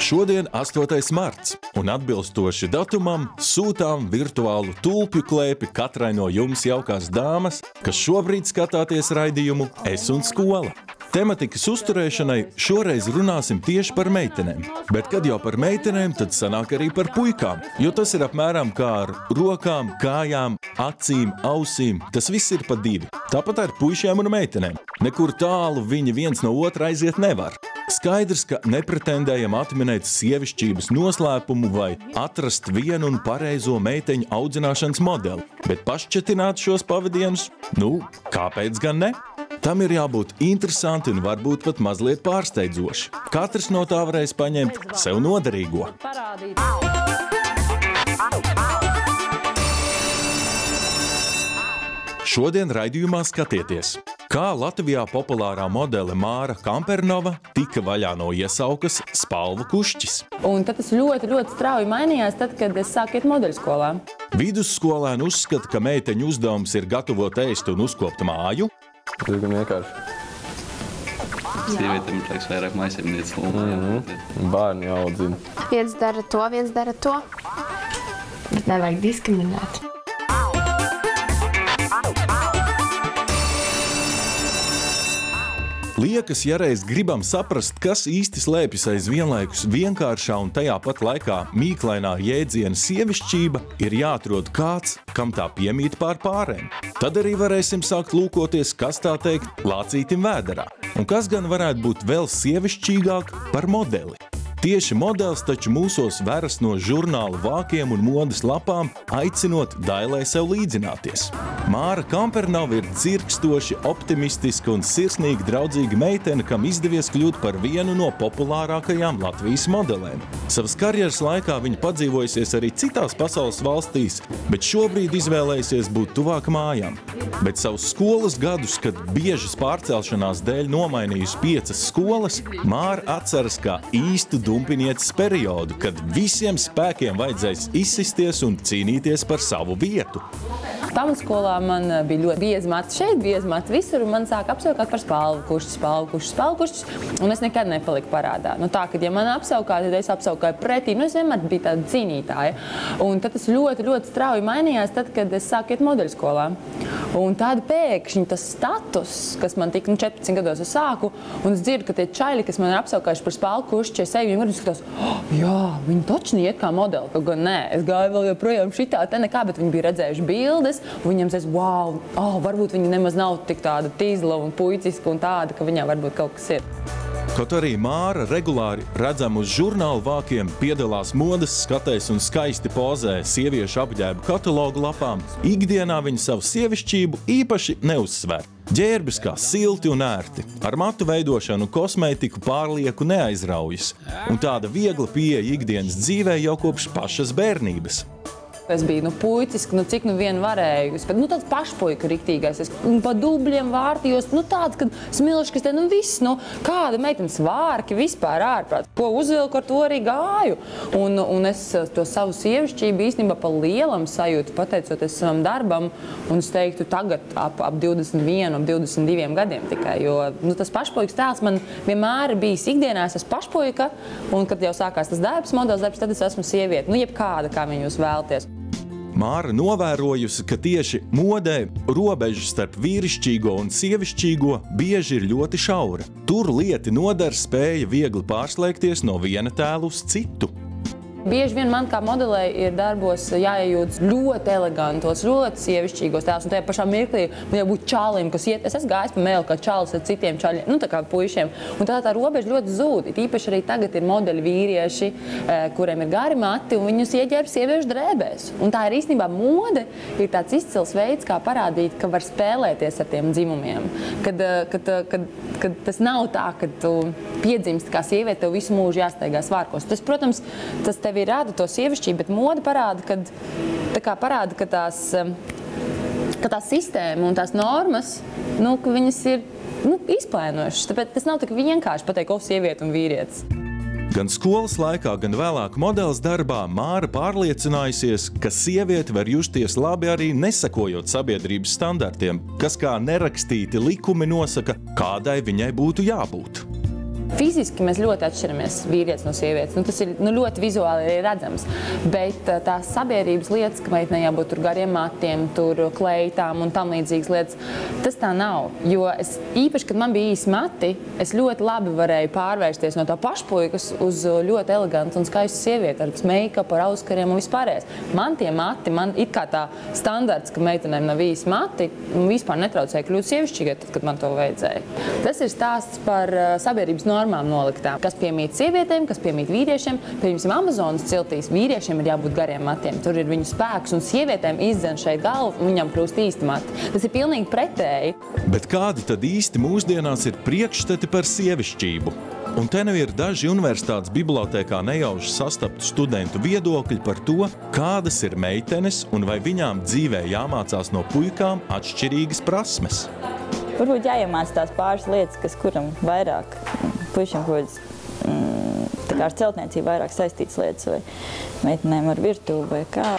Šodien 8. marts, un atbilstoši datumam sūtām virtuālu tulpju klēpi katrai no jums jaukās dāmas, kas šobrīd skatāties raidījumu Es un skola. Tematikas uzturēšanai šoreiz runāsim tieši par meitenēm, bet kad jau par meitenēm, tad sanāk arī par puikām, jo tas ir apmēram kā ar rokām, kājām, acīm, ausīm, tas viss ir pa divi. Tāpat ar puišiem un meitenēm. Nekur tālu viņi viens no otra aiziet nevar. Skaidrs, ka nepretendējam atminēt sievišķības noslēpumu vai atrast vienu un pareizo meiteņu audzināšanas modeli, bet pašķetināt šos pavadienus, kāpēc gan ne? Tam ir jābūt interesanti un varbūt pat mazliet pārsteidzoši. Katrs no tā varēs paņemt sev noderīgo. Šodien raidījumā skatieties, kā Latvijā populārā modele Māra Kampernova tika vaļā no iesaukas spalvu kušķis. Un tad tas ļoti strauji mainījās, tad, kad es sāku iet modeļskolā. Vidusskolēni uzskata, ka meiteņu uzdevums ir gatavot ēst un uzkopt māju. Tas gan vienkārši. Sievietēm ir vairāk maisaimniecības loma. Bērni jāaudzina. Viens dara to. Bet nevajag diskriminēt. Liekas, ja reiz gribam saprast, kas īsti slēpjas aiz vienlaikus vienkāršā un tajā pat laikā mīklainā jēdziena sievišķība, ir jāatrod kāds, kam tā piemīt pār pārēm. Tad arī varēsim sākt lūkoties, kas tā teikt lācītim vēderā. Un kas gan varētu būt vēl sievišķīgāk par modeli? Tieši modelis taču mūsos veras no žurnālu vākiem un modes lapām, aicinot Dailai sev līdzināties. Māra Kampernova ir dzirkstoši, optimistiska un sirsnīgi draudzīga meitene, kam izdevies kļūt par vienu no populārākajām Latvijas modelēm. Savas karjeras laikā viņa padzīvojusies arī citās pasaules valstīs, bet šobrīd izvēlējusies būt tuvāk mājām. Bet savus skolas gadus, kad biežas pārcelšanās dēļ nomainījusi 5 skolas, Māra atceras kā īstu dumpinieces periodu, kad visiem spēkiem vajadzēs izsisties un cīnīties par savu vietu. Pamatskolā man bija ļoti biezi mati šeit, biezi mati visur, un man sāka apsaukāt par spalvu kušķis, un es nekad nepaliku parādā. Tā, kad ja man apsaukāja, tad es apsaukāju pretī, es vienmēr biju tāda cīnītāja. Un tad tas ļoti strauji mainījās, tad, kad es sāku iet modeļskolā. Un tāda pēkšņi tas status, kas man tika 14 gados es sāku, un es dzirdu, ka tie čaļi, kas man ir apsaukājuši par spalvu kušķi, es eju, viņi varbūt skatās, jā, viņi taču neiet kā modeli, kaut gan nē, es gāju vēl joprojām šitā, te nekā, bet viņi bija redzējuši bildes, un viņam sēs, wow, varbūt viņa nemaz nav tik tāda tīzla un puiciska un tāda, ka viņā varbūt kaut kas ir. Kaut arī Māra regulāri redzam uz žurnālu vākiem, piedalās modes skatēs un skaisti pozē sieviešu apģērbu katalogu lapām, ikdienā viņa savu sievišķību īpaši neuzsver. Ģērbis kā silti un ērti, ar matu veidošanu kosmētiku pārlieku neaizraujas, un tāda viegla pieeja ikdienas dzīvē jau kopš pašas bērnības. Es biju puiciski, cik vien varēju. Tāds pašpuika riktīgais. Es pa dubļiem vārtījos, tāds, kad smilškas te, viss, kāda meitenes vārki vispār ārprāt. Ko uzvilku, ar to arī gāju. Un es to savu sievišķību īstenībā pa lielam sajūtu, pateicoties savam darbam, un es teiktu tagad ap 21, ap 22 gadiem tikai, jo tas pašpuikas tēls man vienmēr ir bijis ikdienā, es esmu pašpuika, un kad jau sākās tas darbs, modelis darbs, tad es esmu sieviete. Jebkāda, kā viņi jūs vēlties. Māra novērojusi, ka tieši modē robeža starp vīrišķīgo un sievišķīgo bieži ir ļoti šaura. Tur lieti nodara spēja viegli pārslēgties no viena tēla uz citu. Bieži vien man kā modelē ir darbos jāiejūtas ļoti elegantos, ļoti sievišķīgos tēlus, un tajā pašā mirklī man jābūt čālim, kas iet. Es esmu gājis pa mēli kā čālis ar citiem čaļiem, tā kā puišiem, un tā robeža ļoti zūd. Īpaši arī tagad ir modeļi vīrieši, kuriem ir gari mati, un viņus ieģērb sieviešu drēbēs. Un tā ir īstenībā mode, ir tāds izcils veids, kā parādīt, ka var spēlēties ar tiem dzimumiem. Kad tas nav tā, ka tu piedzimsti kā sieviete, tev visu mūžu jāsteigā svārkos. Tas, protams, tas tev ir rāda to sievišķību, bet mode parāda, ka tā sistēma un tās normas, ka viņas ir izplēnošas. Tāpēc tas nav tik vienkārši pateikt, sieviete un vīrietis. Gan skolas laikā, gan vēlāk modeles darbā Māra pārliecinājusies, ka sieviete var justies labi arī nesakojot sabiedrības standartiem, kas kā nerakstīti likumi nosaka, kādai viņai būtu jābūt. Fiziski mēs ļoti atšķiramies vīrietis no sievietes. Tas ir ļoti vizuāli redzams. Bet tās sabiedrības lietas, ka meitenei jābūt tur gariem matiem, tur kleitām un tam līdzīgas lietas, tas tā nav. Jo īpaši, kad man bija īsi mati, es ļoti labi varēju pārvērsties no tā pašpuikas uz ļoti elegantu un skaistu sievieti ar make-upu, ar auskariem un vispārējais. Man tie mati, man it kā tā standarts, ka meitenēm nav īsi mati, vispār netraucēja kļūt sievišķīgai, tad, kad man to vajadzēja. Tas ir stāsts par sabiedrības normām noliktām. Kas piemīt sievietēm, kas piemīt vīriešiem. Piemēram, Amazonas ciltīs vīriešiem ir jābūt gariem matiem. Tur ir viņu spēks un sievietēm izdzen šeit galvu un viņam kļūst īsti mati. Tas ir pilnīgi pretēji. Bet kādi tad īsti mūsdienās ir priekšstati par sievišķību? Un te ir daži universitātes bibliotēkā nejauši sastaptu studentu viedokļi par to, kādas ir meitenes un vai viņām dzīvē jāmācās no puikām atšķirīgas prasmes. Varbūt jāiemāc tās pāris lietas, kas kuram vairāk, puišiem, kaut kāds ar celtniecību vairāk saistītas lietas, vai meitenēm ar virtuvi, vai kā.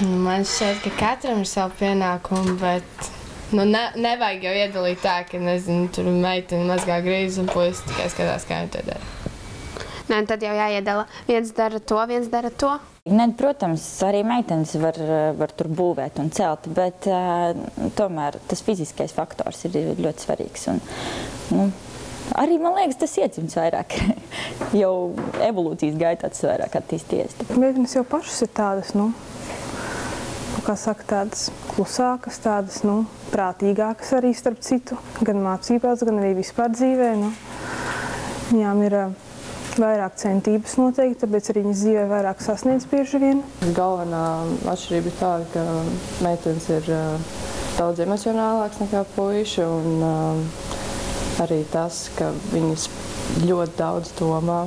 Man šķiet, ka katram ir savu pienākumu, bet nevajag jau iedalīt tā, ka, nezinu, tur meiteni mazgā grīzes un puisis tikai skatās, kā viņi to dara. Nē, tad jau jāiedala. Viens dara to, viens dara to. Ne, protams, arī meitenes var tur būvēt un celt, bet tomēr tas fiziskais faktors ir ļoti svarīgs. Un, arī, man liekas, tas iedzimts vairāk. Jau evolūcijas gaitā tas vairāk attīstījies. Meitenes jau pašas ir tādas, kā saka, tādas klusākas, tādas, prātīgākas arī starp citu. Gan mācībās, gan arī vispār dzīvē. Viņām ir vairāk centības noteikti, tāpēc arī viņas dzīvē vairāk sasniedz bieži vien. Galvenā atšķirība ir tāda, ka meitenes ir daudz emocionālāks nekā puiši, un arī tas, ka viņas ļoti daudz domā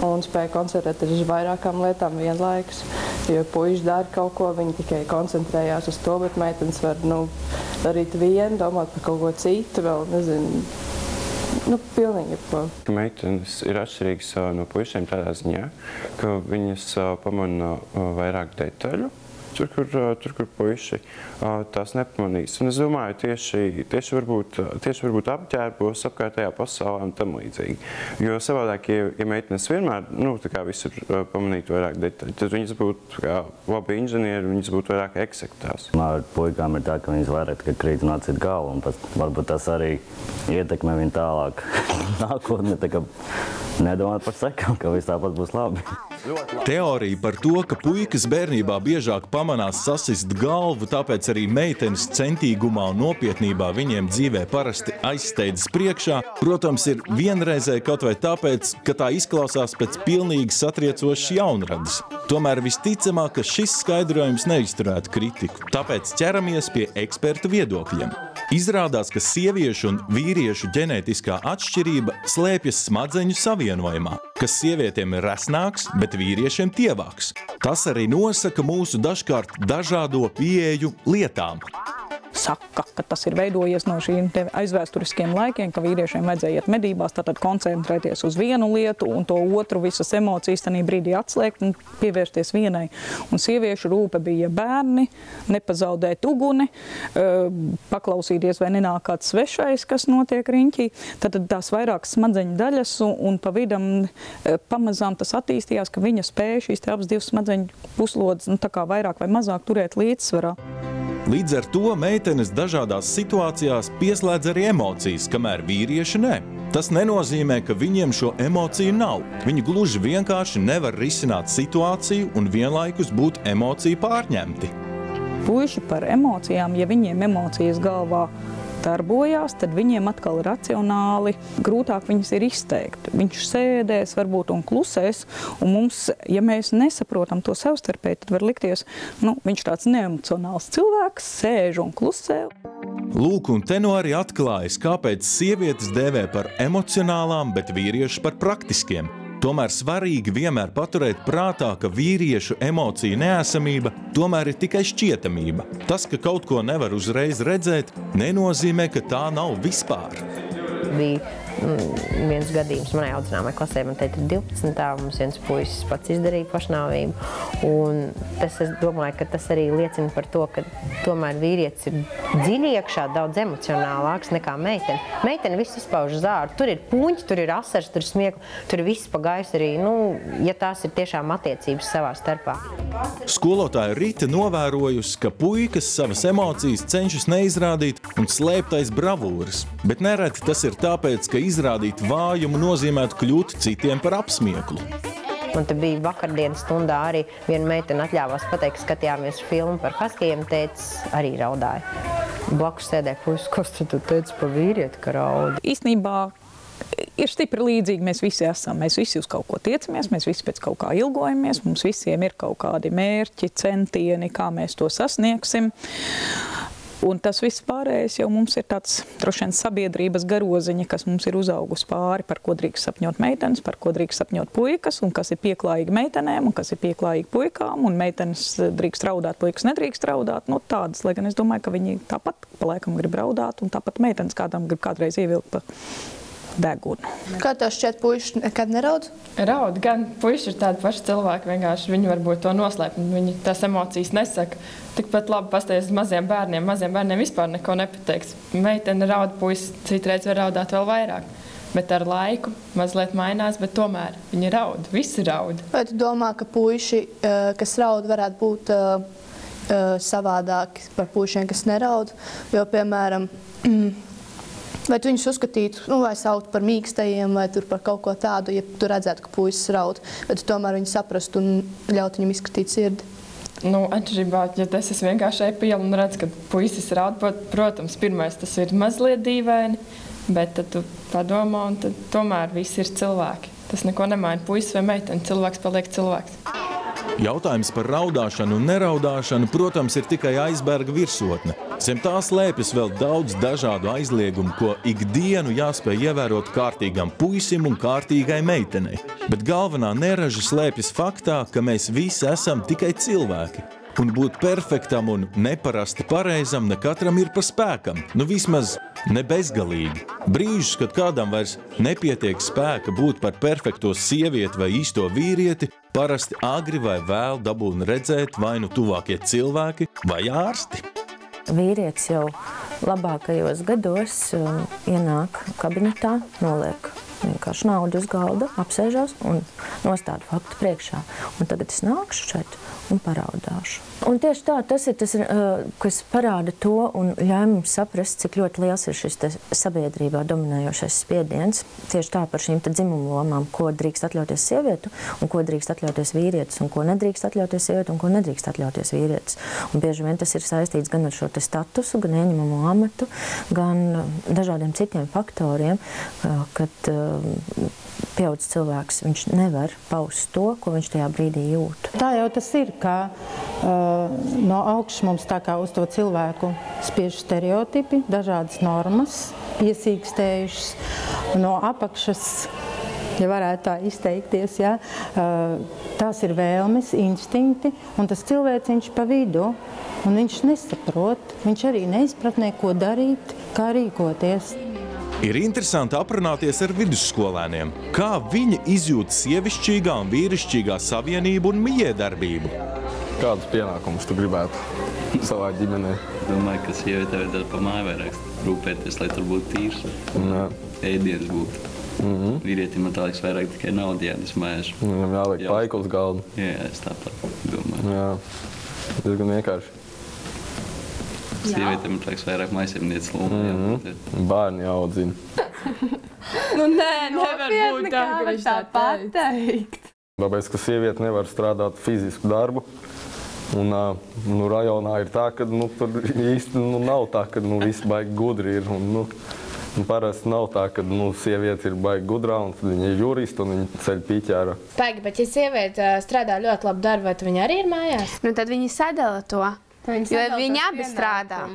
un spēja koncentrēties uz vairākām lietām vienlaikus. Jo puiši dara kaut ko, viņi tikai koncentrējās uz to, bet meitenes var darīt vienu, domāt par kaut ko citu, vēl nezinu. Pilnīgi par ko. Meitenes ir atšķirīgas no puišiem tādā ziņā, ka viņas pamana vairāk detaļu, tur, kur puiši tās nepamanīs. Un es domāju, tieši varbūt apģērbos, apkārtējā pasaulē un tam līdzīgi. Jo savādāk, ja meitenes vienmēr, tā kā visur pamanītu vairāk detaļu, tad viņas būtu labi inženieri, viņas būtu vairāk eksaktās. Ar puikām ir tā, ka viņas vairāk tikai krīt un atcīt galvu, un varbūt tas arī ietekmē viņu tālāk nākotnē, tā kā nedomāt par sekām, ka viss tāpat būs labi. Teorija par to, ka puikas bērnībā biežāk pamanās sasist galvu, tāpēc arī meitenes centīgumā un nopietnībā viņiem dzīvē parasti aizsteidzas priekšā, protams, ir vienreizēji kaut vai tāpēc, ka tā izklausās pēc pilnīgi satriecošas jaunradas. Tomēr visticamāk, ka šis skaidrojums neizturētu kritiku, tāpēc ķeramies pie ekspertu viedokļiem. Izrādās, ka sieviešu un vīriešu ģenētiskā atšķirība slēpjas smadzeņu savienojumā, kas sievietēm ir resnāks, bet vīriešiem tievāks. Tas arī nosaka mūsu dažkārt dažādo pieeju lietām. Saka, ka tas ir veidojies no šīm aizvēsturiskiem laikiem, ka vīriešiem vajadzēja iet medībās, tātad koncentrēties uz vienu lietu un to otru visas emocijas tanī brīdī atslēgt un pievērsties vienai. Un sieviešu rūpe bija bērni, nepazaudēt uguni, paklausīties vai nenāk kāds svešais, kas notiek riņķī. Tad tās vairākas smadzeņu daļas un pa vidam pamazām tas attīstījās, ka viņa spēja šīs abas divas smadzeņu puslodes tā kā vairāk vai mazāk turēt līdzsvarā. Līdz ar to meitenes dažādās situācijās pieslēdz arī emocijas, kamēr vīrieši ne. Tas nenozīmē, ka viņiem šo emociju nav. Viņi gluži vienkārši nevar risināt situāciju un vienlaikus būt emociju pārņemti. Puiši par emocijām, ja viņiem emocijas galvā darbojās, tad viņiem atkal racionāli grūtāk viņas ir izteikt. Viņš sēdēs varbūt un klusēs, un mums, ja mēs nesaprotam to savstarpēji, tad var likties, viņš tāds neemocionāls cilvēks, sēž un klusē. Lūk, un te arī atklājas, kāpēc sievietes dēvē par emocionālām, bet vīrieši par praktiskiem. Tomēr svarīgi vienmēr paturēt prātā, ka vīriešu emociju neesamība tomēr ir tikai šķietamība. Tas, ka kaut ko nevar uzreiz redzēt, nenozīmē, ka tā nav vispār. bija viens gadījums manai audzināmai klasē, man teica 12. Mums viens puisis pats izdarīja pašnāvību. Un es domāju, ka tas arī liecina par to, ka tomēr vīrietis ir dziļi iekšā daudz emocionālāks nekā meitene. Meitene viss izpauž uz ārā. Tur ir puņķi, tur ir asars, tur ir smiekli, tur ir viss pa gaisu arī, ja tās ir tiešām attiecības savā starpā. Skolotāja Rita novērojusi, ka puikas savas emocijas cenšas neizrādīt un slēpt aiz bravūras, bet nereti tas ir tāpēc, ka izrādīt vājumu nozīmētu kļūt citiem par apsmieklu. Un te bija vakardienas stundā arī viena meitene atļāvās pateikt, ka skatījāmies filmu par haskijiem, tētis arī raudāja. Blakus sēdēja puisis, kas tu teici par vīrieti, ka raud? Īstenībā ir stipri līdzīgi, mēs visi esam. Mēs visi uz kaut ko tiecamies, mēs visi pēc kaut kā ilgojamies, mums visiem ir kaut kādi mērķi, centieni, kā mēs to sasniegsim. Un tas viss pārējais jau mums ir tāds droši vien sabiedrības garoziņa, kas mums ir uzaugusi pāri, par ko drīkst sapņot meitenes, par ko drīkst sapņot puikas, un kas ir pieklājīgi meitenēm, un kas ir pieklājīgi puikām, un meitenes drīkst raudāt, puikas nedrīkst raudāt. Tādas, lai gan es domāju, ka viņi tāpat pa laikam grib raudāt, un tāpat meitenes kādam grib kādreiz ievilkt pa degunu. Kā tev šķiet, puiši nekad neraud? Raud, gan puiši ir tādi paši cilvēki, vienkārši viņi varbūt to noslēp, viņi tās emocijas nesaka. Tikpat labi pastāties uz maziem bērniem vispār neko nepateiks. Meitene raud, puisis citreiz var raudāt vēl vairāk. Bet ar laiku mazliet mainās, bet tomēr viņi raud, visi raud. Vai tu domā, ka puiši, kas raud, varētu būt savādāki par puišiem, kas neraud? Jo, piemēram, vai tu viņus uzskatītu, vai saukt par mīkstajiem, vai tur par kaut ko tādu, ja tu redzētu, ka puisis raud, vai tu tomēr viņu saprastu un ļaut viņam izskatīt sirdi? Atšķirībā, ja tas es vienkārši eju pa ielu un redzu, ka puisis raud, protams, pirmais tas ir mazliet dīvaini, bet tad tu padomā un tad tomēr visi ir cilvēki. Tas neko nemaina, puisis vai meitene, cilvēks paliek cilvēks. Jautājums par raudāšanu un neraudāšanu, protams, ir tikai aizberga virsotne. Zem tā slēpjas vēl daudz dažādu aizliegumu, ko ikdienu jāspēj ievērot kārtīgam puisim un kārtīgai meitenei. Bet galvenā neraža slēpjas faktā, ka mēs visi esam tikai cilvēki. Un būt perfektam un neparasti pareizam ne katram ir pa spēkam, vismaz ne bezgalīgi. Brīžus, kad kādam vairs nepietiek spēka būt par perfekto sievieti vai īsto vīrieti, parasti agri vai vēl dabūna redzēt vai tuvākie cilvēki vai ārsti. Vīrietis jau labākajos gados ienāk kabinetā, noliek vienkārši naudu uz galda, apsēžās un nostāda faktu priekšā. Un tagad es nākšu šeit un paraudāšu. Un tieši tā, tas ir tas, kas parāda to un ļauj mums saprast, cik ļoti liels ir šis sabiedrībā dominējošais spiediens. Tieši tā par šīm dzimumu lomām, ko drīkst atļauties sievietu un ko drīkst atļauties vīrietis, un ko nedrīkst atļauties sievieti un ko nedrīkst atļauties vīrietis. Un bieži vien tas ir saistīts gan ar šo statusu, gan ieņemamo amatu, gan dažādiem citiem faktoriem, kad pieaudzis cilvēks, viņš nevar paust to, ko viņš tajā brīdī jūt. Tā jau tas ir, ka no augšas mums tā kā uz to cilvēku spiež stereotipi, dažādas normas, iesīkstējušas, no apakšas, ja varētu tā izteikties, ja, tās ir vēlmes, instinkti, un tas cilvēciņš pa vidu, un viņš nesaprot, viņš arī neizpratnē, ko darīt, kā rīkoties. Ir interesanti aprunāties ar vidusskolēniem, kā viņi izjūt sievišķīgā un vīrišķīgā savienību un mijiedarbību. Kādus pienākumus tu gribētu savā ģimenē? Domāju, ka sieviete vajadzētu pa māju vairāk rūpēties, lai tur būtu tīrs, ēdienas būtu. Vīrietim man tā liekas vairāk tikai naudu jānes mājās. Viņam jāliek paika uz galdu. Jā, es tāpat domāju. Jā, diezgan vienkārši. Sievietēm man liekas vairāk maisaimnieces loma. Bērni jāaudzina. Nē, nevar būt tā, ka viņš tā pateikt. Tāpēc, ka sieviete nevar strādāt fizisku darbu. Un rajonā ir tā, ka tur īsti nav tā, ka visi baigi gudri ir. Parasti nav tā, ka sieviete ir baigi gudrā, un tad viņa ir jurista, un viņa ceļ pīķēra. Paigi, bet ja sieviete strādā ļoti labu darbu, vai viņa arī ir mājās? Tad viņi sadala to. Jo viņi abi strādā.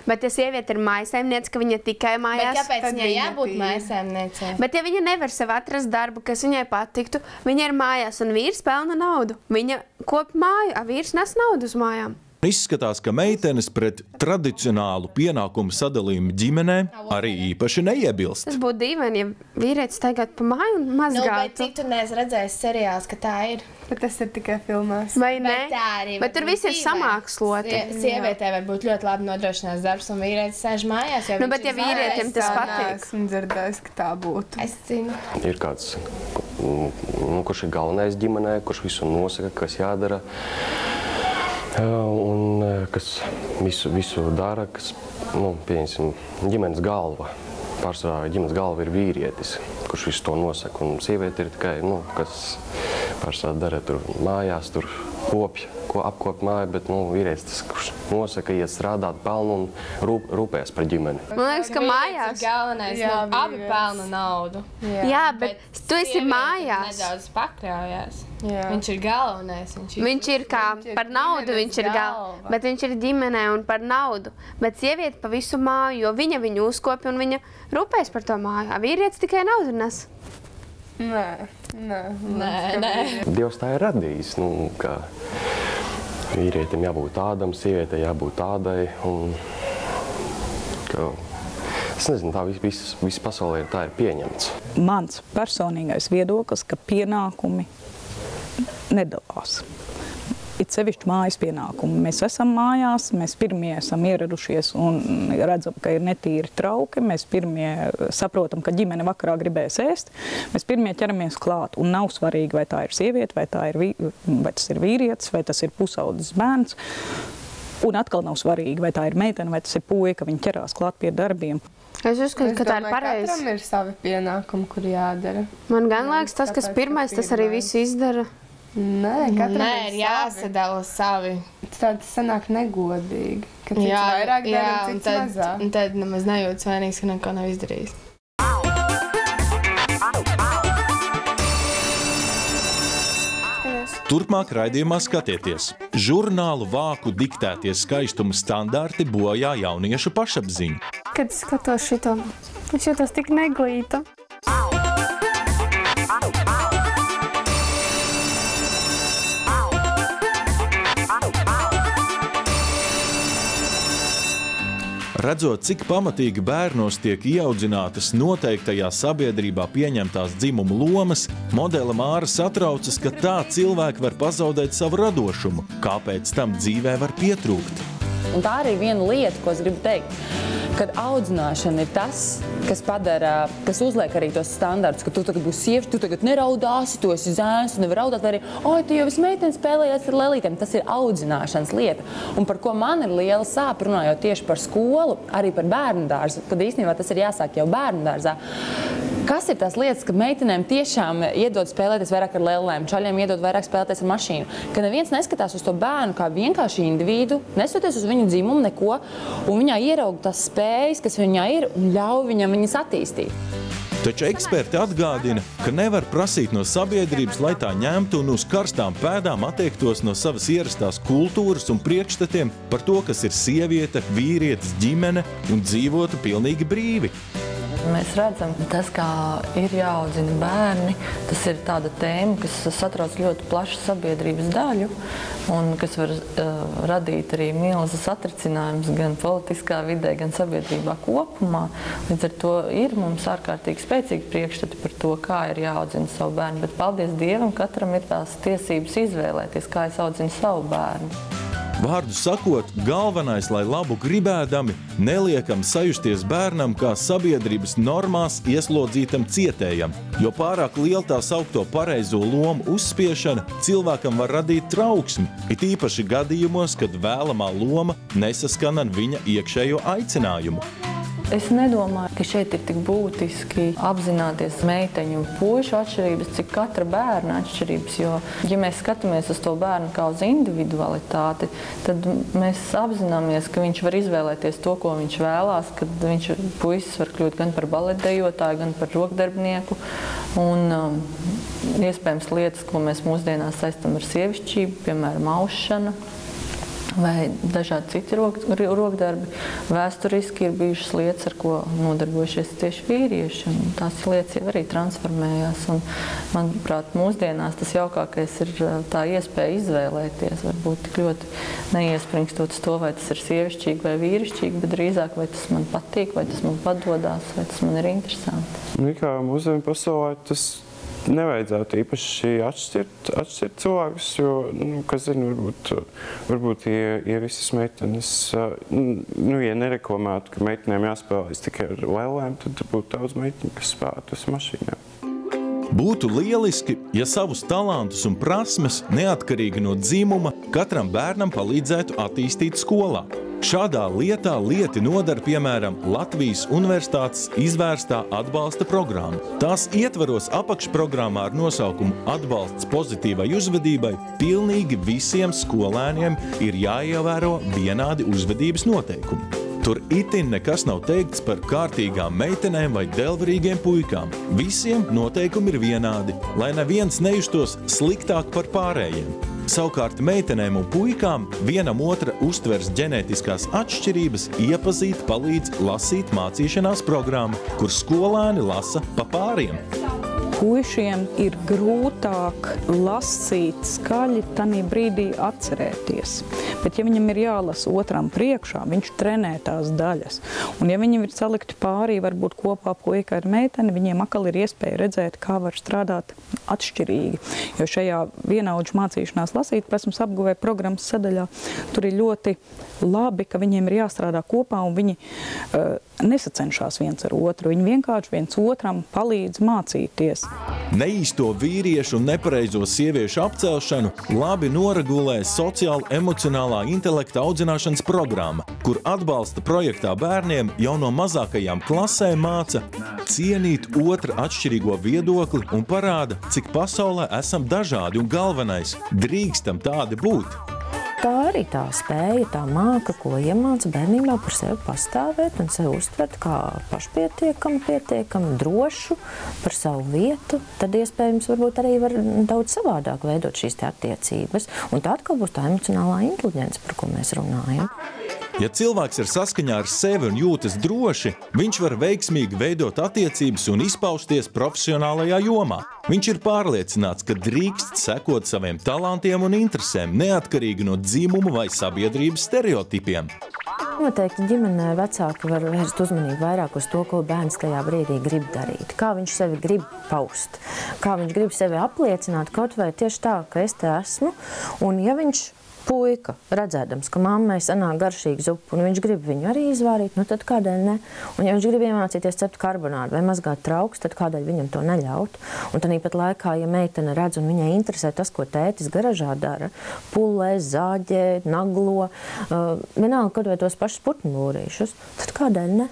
Bet ja sieviete ir mājsaimniece, ka viņa tikai mājās, bet kāpēc viņai jābūt mājsaimniecei? Bet ja viņa nevar sev atrast darbu, kas viņai patiktu, viņa ir mājās un vīrs pelna naudu. Viņa kop māju, a vīrs nes naudu uz mājām. Izskatās, ka meitenes pret tradicionālu pienākumu sadalījumu ģimenē arī īpaši neiebilst. Tas būtu dīvaini, ja vīrietis staigātu pa māju un mazgātu. Bet cik tu neesi redzējis seriāls, ka tā ir? Bet tas ir tikai filmās. Vai ne? Tā arī. Bet tur viss ir samāksloti. Sievietē var būt ļoti labi nodrošināts darbs, un vīrietis sēž mājās. Nu, bet ja vīrietim tas patīk. Esmu dzirdējis, ka tā būtu. Es zinu. Ir kāds, kurš ir galvenais ģimenē, kurš visu nosaka, kas jādara. Un kas visu dara, kas, pieņemsim, ģimenes galva. Pārsvarā ģimenes galva ir vīrietis, kurš visu to nosaka. Un sieviete ir tikai, kas pārsvarā dara tur mājās, tur apkopj māju, bet vīrietis tas, kurš nosaka, iet strādāt, pelnu un rūpējas par ģimeni. Man liekas, ka mājās. Galvenais, abi pelna naudu. Jā, bet tu esi mājās. Nedaudz pakļaujās. Viņš ir galvenais. Viņš ir kā par naudu, viņš ir galva. Bet viņš ir ģimenē un par naudu. Bet sieviete pa visu māju, jo viņa viņu uzkopja un viņa rūpējas par to māju. Vīrietis tikai naudu nes. Nē. Dievs tā ir radījis, ka vīrietim jābūt tādam, sievietei jābūt tādai. Es nezinu, tā viss pasaulē tā ir pieņemts. Mans personīgais viedoklis, ka pienākumi nedalās. It sevišķi mājas pienākumi. Mēs esam mājās, mēs pirmie esam ieradušies un redzam, ka ir netīri trauki. Mēs pirmie saprotam, ka ģimene vakarā gribēs ēst. Mēs pirmie ķeramies klāt. Un nav svarīgi, vai tā ir sieviete, vai tas ir vīrietis, vai tas ir pusaudzis bērns. Un atkal nav svarīgi, vai tā ir meitene, vai tas ir puika, viņi ķerās klāt pie darbiem. Es uzskatu, ka tā ir pareizi. Katram ir savi pienākumi, kur jādara. Man gan liekas, tas, kas pirmais, tas arī visu izdara. Nē, katram ir jāsadala savi. Tas sanāk negodīgi, ka cits vairāk dara un cits mazāk. Un tad nemaz nejūtas vainīgs, ka neko nav izdarījis. Turpmāk raidījumā skatieties. Žurnālu vāku diktētie skaistuma standarti bojā jauniešu pašapziņu. Kad skatos šito, es jūtos tik neglīta. Redzot, cik pamatīgi bērnos tiek ieaudzinātas noteiktajā sabiedrībā pieņemtās dzimumu lomas, modele Māra satraucas, ka tā cilvēki var pazaudēt savu radošumu, kāpēc tam dzīvē var pietrūkt. Un tā arī viena lieta, ko es gribu teikt, kad audzināšana ir tas, kas uzliek arī tos standartus, ka tu tagad būsi sievieši, tu tagad neraudāsi, tu esi zēns, tu nevar raudāt, vai arī, tu jau esi meitene spēlējies ar lelītēm. Tas ir audzināšanas lieta. Un par ko man ir liela sāpe, runājot tieši par skolu, arī par bērnu dārzu, kad īstenībā tas ir jāsāk jau bērnu dārzā. Kas ir tās lietas, ka meitenēm tiešām iedod spēlēties vairāk ar lellēm, čaļiem iedod vairāk spēlēties ar mašīnu? Ka neviens neskatās uz to bērnu kā vienkārši individu, nesoties uz viņu dzimumu neko, un viņā ierauga tās spējas, kas viņā ir, un ļauj viņam viņas attīstīt. Taču eksperti atgādina, ka nevar prasīt no sabiedrības, lai tā ņemtu un uz karstām pēdām attiektos no savas ierastās kultūras un priekšstatiem par to, kas ir sieviete, vīrietis, ģimene un dzīvotu pilnīgi brīvi. Mēs redzam, tas, kā ir jāaudzina bērni, tas ir tāda tēma, kas satrauc ļoti plašu sabiedrības daļu un kas var radīt arī milzas satricinājumus gan politiskā vidē, gan sabiedrībā kopumā. Līdz ar to ir mums ārkārtīgi spēcīgi priekšstati par to, kā ir jāaudzina savu bērnu, bet paldies Dievam, katram ir tās tiesības izvēlēties, kā es audzinu savu bērnu. Vārdu sakot, galvenais, lai labu gribēdami, neliekam sajusties bērnam kā sabiedrības normās ieslodzītam cietējam, jo pārāk liela tā saukto pareizo lomu uzspiešana cilvēkam var radīt trauksmi, it īpaši gadījumos, kad vēlamā loma nesaskan ar viņa iekšējo aicinājumu. Es nedomāju, ka šeit ir tik būtiski apzināties meiteņu un puišu atšķirības, cik katra bērna atšķirības, jo, ja mēs skatāmies uz to bērnu kā uz individualitāti, tad mēs apzināmies, ka viņš var izvēlēties to, ko viņš vēlās, kad puisis var kļūt gan par baletdejotāju, gan par rokdarbnieku, un iespējams lietas, ko mēs mūsdienās saistam ar sievišķību, piemēram, aušana, vai dažādi citi rokdarbi. Vēsturiski ir bijušas lietas, ar ko nodarbojušies tieši vīrieši, un tās lietas jau arī transformējās. Un, manuprāt, mūsdienās tas jaukākais ir tā iespēja izvēlēties, varbūt tik ļoti neiespringstot uz to, vai tas ir sievišķīgi vai vīrišķīgi, bet drīzāk, vai tas man patīk, vai tas man padodās, vai tas man ir interesanti. Kā mūsdienu pasaulē tas nevajadzētu īpaši atšķirt cilvēkus, jo, kas zina, varbūt ja visas meitenes, ja nereklamētu, ka meitenēm jāspēlēs tikai ar lēlēm, tad būtu daudz meiteņu, kas spēlētu uz mašīnām. Būtu lieliski, ja savus talantus un prasmes, neatkarīgi no dzimuma, katram bērnam palīdzētu attīstīt skolā. Šādā lietā lieti nodara, piemēram, Latvijas Universitātes izvērstā atbalsta programma. Tās ietvaros apakšprogrammā ar nosaukumu Atbalsts pozitīvai uzvedībai pilnīgi visiem skolēniem ir jāievēro vienādi uzvedības noteikumi. Tur itin nekas nav teikts par kārtīgām meitenēm vai delvarīgiem puikām. Visiem noteikumi ir vienādi, lai neviens nejustos sliktāk par pārējiem. Savukārt meitenēm un puikām vienam otra uztvers ģenētiskās atšķirības iepazīt palīdz lasīt mācīšanās programmu, kur skolēni lasa pa pāriem. Puišiem ir grūtāk lasīt skaļi, tanī brīdī atcerēties. Bet, ja viņam ir jālasa otram priekšā, viņš trenē tās daļas. Un, ja viņam ir salikti pārī, varbūt kopā puika ar meiteni, viņiem atkal ir iespēja redzēt, kā var strādāt atšķirīgi. Jo šajā vienaudžu mācīšanās lasīt prasmes apguvē programmas sadaļā, tur ir ļoti labi, ka viņiem ir jāstrādā kopā un viņi nesacenšās viens ar otru. Viņi vienkārši viens otram palīdz mācīties. Neīsto vīriešu un nepareizo sieviešu apcelšanu labi noregulē sociāli-emocionālā intelekta audzināšanas programma, kur atbalsta projektā bērniem jau no mazākajām klasēm māca cienīt otra atšķirīgo viedokli un parāda, cik pasaulē esam dažādi un galvenais – drīkstam tādi būt. Tā arī tā spēja, tā māka, ko iemāca bērnībā par sevi pastāvēt un sevi uztvert kā pietiekami, drošu par savu vietu, tad iespējams varbūt arī var daudz savādāk veidot šīs attiecības. Un tā atkal būs tā emocionālā inteliģence, par ko mēs runājam. Ja cilvēks ir saskaņā ar sevi un jūtas droši, viņš var veiksmīgi veidot attiecības un izpausties profesionālajā jomā. Viņš ir pārliecināts, ka drīkst sekot saviem talantiem un interesēm, neatkarīgi no dzimuma vai sabiedrības stereotipiem. Noteikti ģimenē vecāki var vērst uzmanību vairāk uz to, ko bērns tajā brīdī grib darīt. Kā viņš sevi grib paust, kā viņš grib sevi apliecināt, kaut vai tieši tā, ka es te esmu. Un ja viņš puika, redzēdams, ka mammai sanāk garšīgu zupu, un viņš grib viņu arī izvārīt, nu tad kādēļ ne? Un ja viņš grib iemācīties cept karbonādu vai mazgāt traukus, tad kādēļ viņam to neļaut? Un tāpat laikā, ja meitene redz un viņai interesē tas, ko tētis garažā dara, pulē, zāģē, naglo, vienalga, kaut vai tos pašus putnu lūrīšus, tad kādēļ ne?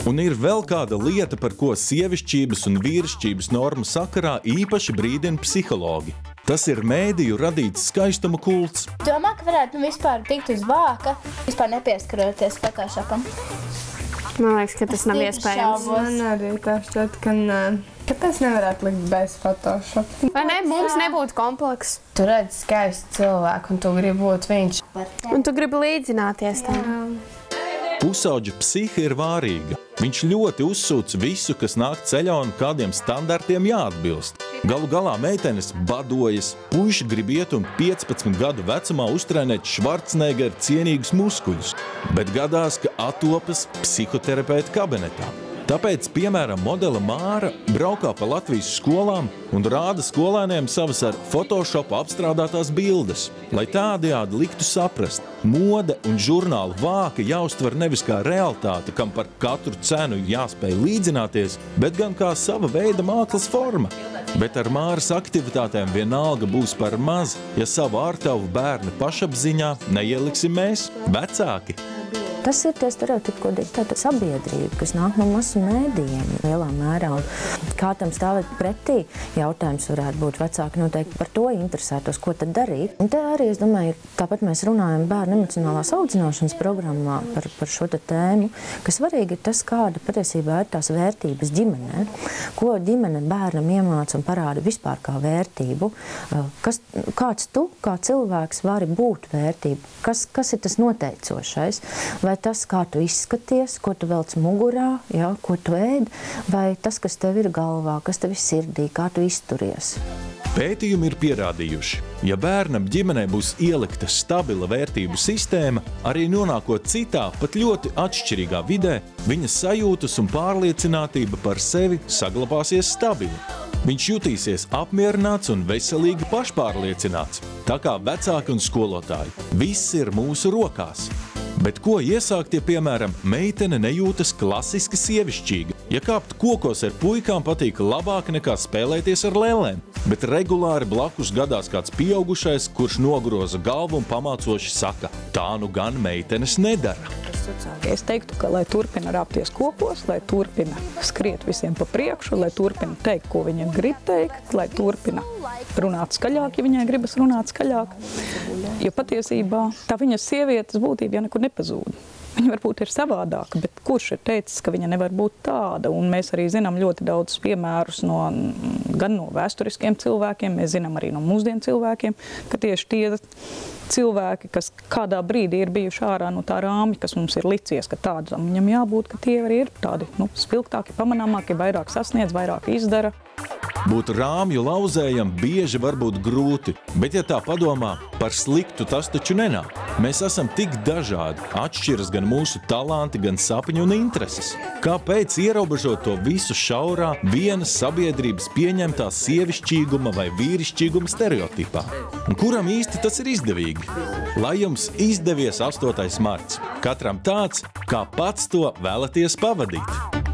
Un ir vēl kāda lieta, par ko sievišķības un vīrišķības normu sakarā īpaši brīdina psihologi. Tas ir mēdīju radīts skaistuma kults. Domā, ka varētu vispār tikt uz vāka, vispār nepieskaroties Photoshopam? Man liekas, ka tas nav iespējams. Man arī tā šķiet, ka nē. Kāpēc nevarētu likt bez Photoshop? Vai ne? Mums nebūtu komplekss. Tu redzi skaistu cilvēku un tu gribi būt viņš. Un tu gribi līdzināties tam. Pusauģa psihe ir vārīga. Viņš ļoti uzsūc visu, kas nāk ceļā un kādiem standartiem jāatbilst. Galu galā meitenes badojas, puiši grib iet un 15 gadu vecumā uztrenēt Schwarzenegger cienīgus muskuļus, bet gadās, ka attopas psihoterapeita kabinetā. Tāpēc, piemēram, modele Māra braukā pa Latvijas skolām un rāda skolēniem savas ar Photoshopu apstrādātās bildes, lai tādējādi liktu saprast, mode un žurnālu vāka jāuztver nevis kā realitāte, kam par katru cenu jāspēj līdzināties, bet gan kā sava veida mākslas forma. Bet ar Māras aktivitātēm vienalga būs par maz, ja savu ārtavu bērnu pašapziņā neieliksim mēs, vecāki. Tas ir tie stereotipi, ko diktē sabiedrība, kas nāk no masu mēdījiem lielā mērā. Kā tam stāvēt pretī? Jautājums varētu būt vecāki noteikti par to interesētos, ko tad darīt. Un te arī, es domāju, tāpat mēs runājam bērnu emocionālās audzināšanas programmā par šo tēmu, ka svarīgi ir tas, kāda patiesībā ir tās vērtības ģimenē, ko ģimene bērnam iemāca un parāda vispār kā vērtību, kāds tu, kā cilvēks, vari būt vērtība, kas ir tas noteicošais, vai tas, kā tu izskaties, ko tu velc mugurā, ja, ko tu ēd, vai tas, kas tev ir galvā, kas tev ir sirdī, kā tu izturies. Pētījumi ir pierādījuši, ja bērnam ģimenē būs ielikta stabila vērtību sistēma, arī nonākot citā, pat ļoti atšķirīgā vidē, viņa sajūtas un pārliecinātība par sevi saglabāsies stabili. Viņš jutīsies apmierināts un veselīgi pašpārliecināts, tā kā vecāki un skolotāji. Viss ir mūsu rokās. Bet ko iesākt, ja, piemēram, meitene nejūtas klasiski sievišķīga? Ja kāpt kokos ar puikām patīk labāk nekā spēlēties ar lēlēm, bet regulāri blakus gadās kāds pieaugušais, kurš nogroza galvu un pamācoši saka, tā nu gan meitenes nedara. Es teiktu, ka lai turpina rāpties kokos, lai turpina skriet visiem pa priekšu, lai turpina teikt, ko viņa grib teikt, lai turpina runāt skaļāk, ja viņai gribas runāt skaļāk. Jo patiesībā tā viņas sievietes būtība jau nekur nepazūd. Viņa varbūt ir savādāka, bet kurš ir teicis, ka viņa nevar būt tāda? Un mēs arī zinām ļoti daudz piemērus gan no vēsturiskiem cilvēkiem, mēs zinām arī no mūsdienu cilvēkiem, ka tieši tie cilvēki, kas kādā brīdī ir bijuši ārā no tā rāmja, kas mums ir licies, ka tādam viņam jābūt, ka tie arī ir tādi spilgtāki, pamanāmāki, vairāk sasniedz, vairāk izdara. Būt rāmju lauzējam bieži var būt grūti, bet ja tā padomā, par sliktu tas taču nenāk. Mēs esam tik dažādi, atšķiras gan mūsu talanti, gan sapņi un intereses. Kāpēc ierobežot to visu šaurā vienas sabiedrības pieņemtā sievišķīguma vai vīrišķīguma stereotipā? Un kuram īsti tas ir izdevīgi? Lai jums izdevies 8. marts. Katram tāds, kā pats to vēlaties pavadīt.